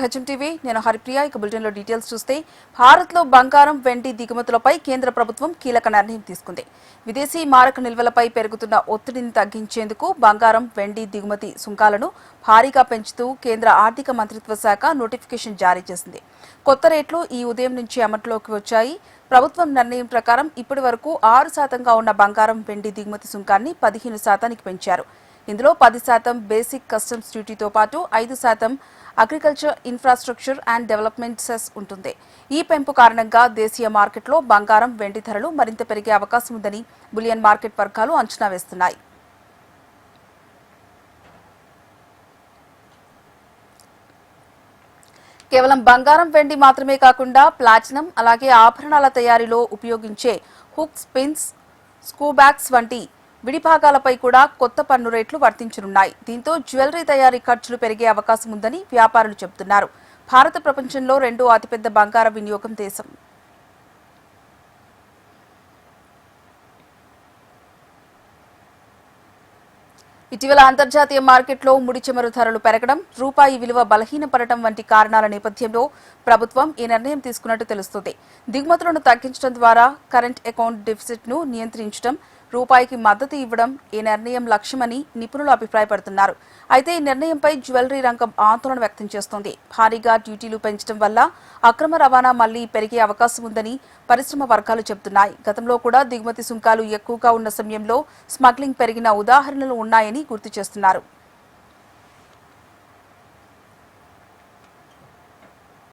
HM TV నేను హరిప్రియ. ఇక bulletin లో డీటెయిల్స్ చూస్తే భారత్ లో బంగారం వెండి దిగుమతులపై కేంద్ర ప్రభుత్వం కీలక నిర్ణయం తీసుకుంది. విదేశీ మారక నిల్వలపై పెరుగుతున్న ఒత్తిడిని తగ్గించేందుకు బంగారం వెండి దిగుమతి సుంకాలను భారీగా పెంచుతూ కేంద్ర ఆర్థిక మంత్రిత్వ శాఖ నోటిఫికేషన్ జారీ చేసింది. కొత్త రేట్లు ఈ ఉదయం నుంచి అమలులోకి వచ్చాయి. ప్రభుత్వం నిర్ణయం ప్రకారం ఇప్పటి వరకు 6% ఉన్న బంగారం వెండి దిగుమతి సుంకాన్ని 15% పెంచారు. ఇందులో 10% బేసిక్ కస్టమ్స్ డ్యూటీతో పాటు 5% agriculture infrastructure and development cess ఉంటుంది. ఈ పెంపు కారణంగా దేశీయ మార్కెట్లో బంగారం వెండి ధరలు మరింత పెరిగే అవకాశం ఉందని బులియన్ మార్కెట్ వర్గాలు అంచనా వేస్తున్నాయి. కేవలం బంగారం వెండి మాత్రమే కాకుండా ప్లాటినం అలాగే ఆభరణాల తయారీలో ఉపయోగించే హుక్స్, పిన్స్, స్క్రూబ్యాక్స్ వంటి విడిభాగాలపై కూడా కొత్త పన్ను రేట్లు వర్తించనున్నాయి. దీంతో జ్యువెలరీ తయారీ ఖర్చులు పెరిగే అవకాశం ఉందని వ్యాపారులు చెబుతున్నారు. భారత ప్రపంచంలో రెండో అతిపెద్ద బంగార వినియోగం దేశం. ఇటీవల అంతర్జాతీయ మార్కెట్లో ముడి చమురు ధరలు పెరగడం, రూపాయి విలువ బలహీనపడటం వంటి కారణాల నేపథ్యంలో ప్రభుత్వం ఈ నిర్ణయం తీసుకున్నట్టు తెలుస్తోంది. దిగుమతులను తగ్గించడం ద్వారా కరెంట్ అకౌంట్ డెఫిసిట్ ను నియంత్రించడం, రూపాయికి మద్దతు ఇవ్వడం ఈ నిర్ణయం లక్ష్యమని నిపుణులు అభిప్రాయపడుతున్నారు. అయితే ఈ నిర్ణయంపై జ్యువెలరీ రంగం ఆందోళన వ్యక్తం చేస్తోంది. భారీగా డ్యూటీలు పెంచడం వల్ల అక్రమ రవాణా మళ్లీ పెరిగే అవకాశం ఉందని పరిశ్రమ వర్గాలు చెబుతున్నాయి. గతంలో కూడా దిగుమతి సుంకాలు ఎక్కువగా ఉన్న సమయంలో స్మగ్లింగ్ పెరిగిన ఉదాహరణలు ఉన్నాయని గుర్తు చేస్తున్నారు.